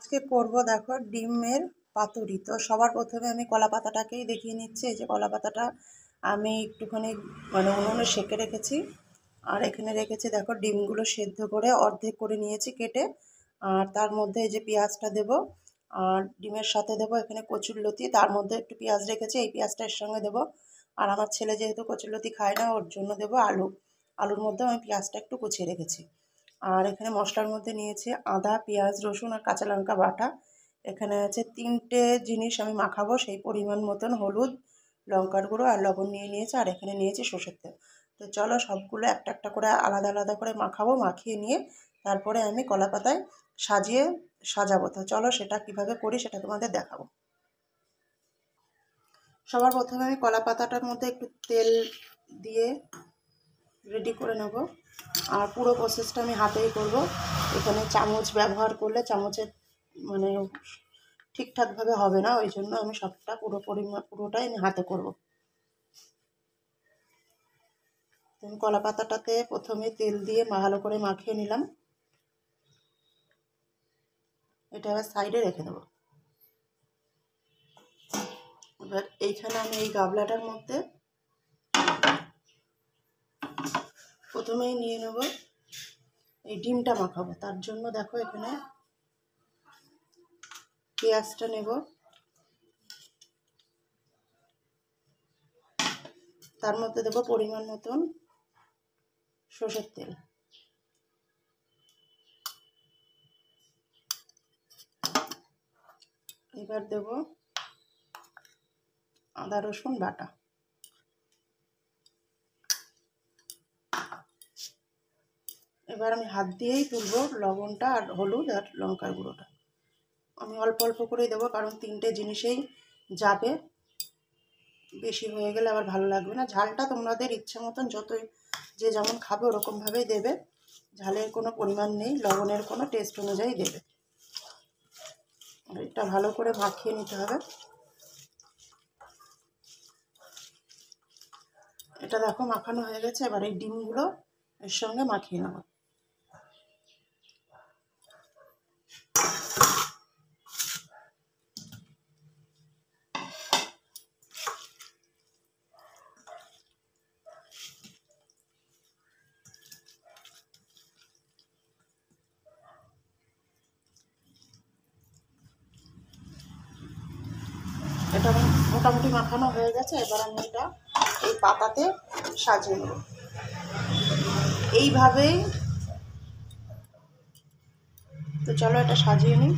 আজকে করব দেখো ডিমের পাতুরি। তো সবার প্রথমে আমি কলা পাতাটাকেই দেখিয়ে নিচ্ছি। এই যে কলা পাতাটা আমি একটুখানি উনুনে সেঁকে রেখেছি, আর এখানে রেখেছি দেখো ডিমগুলো সেদ্ধ করে অর্ধেক করে নিয়েছি কেটে। আর তার মধ্যে এই যে পেঁয়াজটা দেবো, আর ডিমের সাথে দেবো এখানে কচুরলতি, তার মধ্যে একটু পেঁয়াজ রেখেছি, এই পেঁয়াজটা এর সঙ্গে দেবো। আর আমার ছেলে যেহেতু কচুরলতি খায় না, ওর জন্য দেবো আলু। আলুর মধ্যে আমি পেঁয়াজটা একটু কুচিয়ে রেখেছি। আর এখানে মশলার মধ্যে নিয়েছি আদা, পেঁয়াজ, রসুন আর কাঁচা লঙ্কা বাটা। এখানে আছে 3টে জিনিস আমি মাখাবো, সেই পরিমাণ মতন হলুদ, লঙ্কার গুঁড়ো আর লবণ নিয়ে নিয়েছি। আর এখানে নিয়েছি সর্ষের তেল। তো চলো সবগুলো একটা একটা করে আলাদা আলাদা করে মাখাবো। মাখিয়ে নিয়ে তারপরে আমি কলা পাতায় সাজাবো। তো চলো সেটা কিভাবে করি সেটা তোমাদের দেখাবো। সবার প্রথমে আমি কলা পাতাটার মধ্যে একটু তেল দিয়ে রেডি করে নেব। আর পুরো প্রসেসটা আমি হাতেই করব। এখানে চামচ ব্যবহার করলে চামচের মানে ঠিকঠাকভাবে হবে না, ওই জন্য আমি সবটা পুরোটাই আমি হাতে করব। আমি কলা পাতাটাতে প্রথমে তেল দিয়ে ভালো করে মাখিয়ে নিলাম। এটা আবার সাইডে রেখে দেবো। এবার এইখানে আমি এই গাবলাটার মধ্যে প্রথমেই নিয়ে নেব এই ডিমটা মাখাবো। তার জন্য দেখো এখানে পেঁয়াজটা নেব, তার মধ্যে দেবো পরিমাণ মতন সর্ষের তেল। এবার দেব আদা রসুন বাটা। এবার আমি হাত দিয়েই তুলবো লবণটা আর হলুদ আর লঙ্কার গুঁড়োটা। আমি অল্প অল্প করেই দেবো, কারণ 3টে জিনিসেই যাবে। বেশি হয়ে গেলে আবার ভালো লাগবে না। ঝালটা তোমাদের ইচ্ছে মতন যতই যে যেমন খাবে ওরকমভাবেই দেবে। ঝালের কোনো পরিমাণ নেই, লবণের কোনো টেস্ট অনুযায়ী দেবে। এটা ভালো করে মাখিয়ে নিতে হবে। এটা দেখো মাখানো হয়ে গেছে। এবার এই ডিমগুলো এর সঙ্গে মাখিয়ে নেব। এটা মোটামুটি মাখানো হয়ে গেছে। এবার আমি এটা এই পাতাতে সাজিয়ে নেব এইভাবেই। তো চলো এটা সাজিয়ে নিই।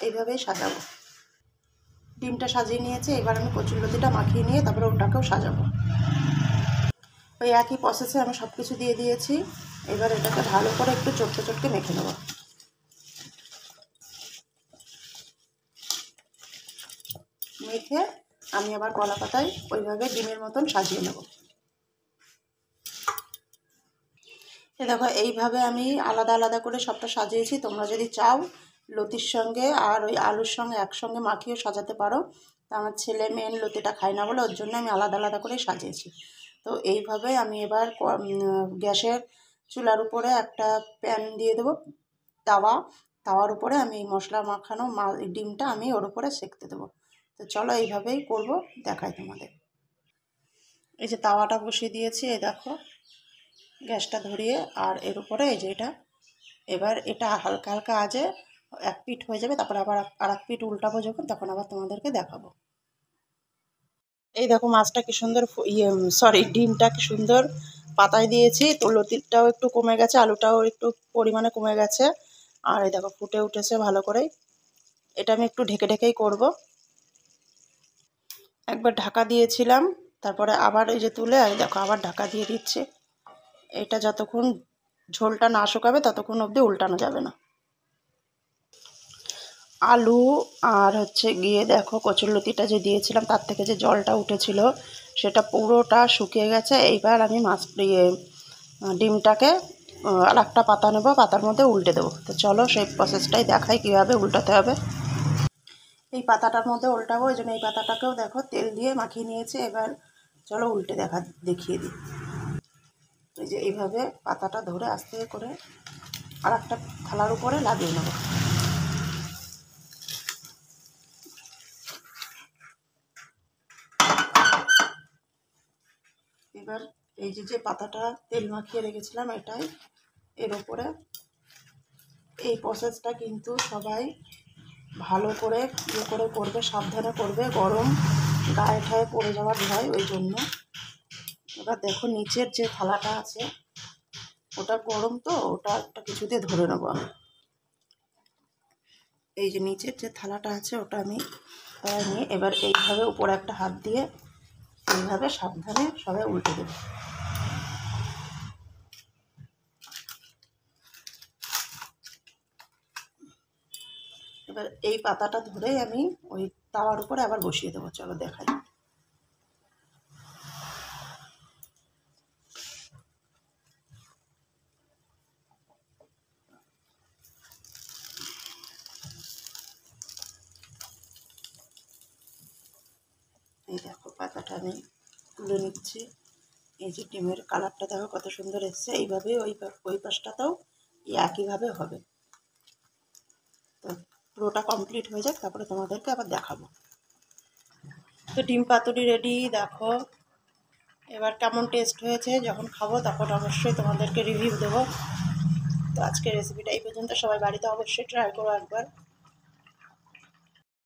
এইভাবেই সাজাবো। ডিমটা সাজিয়ে নিয়েছে, এবার আমি কচুরলতিটা মাখিয়ে নিয়ে তারপরে ওটাকেও সাজাবো। ওই একই প্রসেসে আমি সব কিছু দিয়ে দিয়েছি। এবার এটাকে ভালো করে একটু চটকে চটকে মেখে নেব। মেখে আমি আবার কলা পাতায় ওইভাবে ডিমের মতন সাজিয়ে নেব। দেখো এইভাবে আমি আলাদা আলাদা করে সবটা সাজিয়েছি। তোমরা যদি চাও লতির সঙ্গে আর ওই আলুর সঙ্গে একসঙ্গে মাখিয়ে সাজাতে পারো। তা আমার ছেলে মেন লতিটা খায় না বলে ওর জন্য আমি আলাদা আলাদা করে সাজিয়েছি। তো এইভাবে আমি এবার গ্যাসের চুলার উপরে একটা প্যান দিয়ে দেবো, তাওয়ার উপরে আমি এই মশলা মাখানো ডিমটা আমি ওর উপরে সেঁকতে দেবো। তো চলো এইভাবেই করব, দেখাই তোমাদের। এই যে তাওয়াটা বসিয়ে দিয়েছি, এই দেখো গ্যাসটা ধরিয়ে, আর এর উপরে এই যে এবার এটা হালকা হালকা আজে এক পিঠ হয়ে যাবে, তারপর আবার আর এক পিঠ উল্টাবো যখন, তখন আবার তোমাদেরকে দেখাবো। এই দেখো মাছটা কি সুন্দর ডিমটা কি সুন্দর পাতায় দিয়েছি। তো লতিটাও একটু কমে গেছে, আলুটাও একটু পরিমাণে কমে গেছে। আর এই দেখো ফুটে উঠেছে ভালো করে। এটা আমি একটু ঢেকে ঢেকেই করব। একবার ঢাকা দিয়েছিলাম, তারপরে আবার এই যে তুলে এই দেখো আবার ঢাকা দিয়ে দিচ্ছি। এটা যতক্ষণ ঝোলটা না শুকাবে ততক্ষণ অবধি উল্টানো যাবে না। আলু আর গিয়ে দেখো কচুরলতিটা যে দিয়েছিলাম তার থেকে যে জলটা উঠেছিল সেটা পুরোটা শুকিয়ে গেছে। এইবার আমি ডিমটাকে আর একটা পাতা নেবো, পাতার মধ্যে উল্টে দেবো। তো চলো সেই প্রসেসটাই দেখাই কীভাবে উল্টাতে হবে। এই পাতাটার মধ্যে উল্টাবো, ওই জন্য এই পাতাটাকেও দেখো তেল দিয়ে মাখিয়ে নিয়েছে। এবার চলো উল্টে দেখিয়ে দিই। এই যে এইভাবে পাতাটা ধরে আস্তে করে আর একটা থালার উপরে লাগিয়ে নেব। এবার এই যে পাতাটা তেল মাখিয়ে রেখেছিলাম এটাই এর ওপরে। এই প্রসেসটা কিন্তু সবাই ভালো করে করবে, সাবধানে করবে, গরম গায়ে ঠায়ে পড়ে যাওয়ার ভয় ওই জন্য। এবার দেখো নিচের যে থালাটা আছে ওটা গরম, তো ওটা একটা কিছু দিয়ে ধরে নেবো আমি। এই যে নিচের যে থালাটা আছে ওটা আমি নিয়ে এবার এইভাবে উপরে একটা হাত দিয়ে এইভাবে সাবধানে সবাই উল্টে দেবো। এবার এই পাতাটা ধরেই আমি ওই তাওয়ার উপরে আবার বসিয়ে দেবো। চলো দেখাই। এই দেখো পাতাটা আমি তুলে নিচ্ছি। এই যে ডিমের কালারটা দেখো কত সুন্দর এসছে। এইভাবে ওই পাশটাতেও একইভাবে হবে। তো পুরোটা কমপ্লিট হয়ে যাক, তারপরে তোমাদেরকে আবার দেখাবো। তো ডিম পাতুরি রেডি দেখো। এবার কেমন টেস্ট হয়েছে যখন খাবো তখন অবশ্যই তোমাদেরকে রিভিউ দেবো। তো আজকের রেসিপিটা এই পর্যন্ত। সবাই বাড়িতে অবশ্যই ট্রাই করো একবার।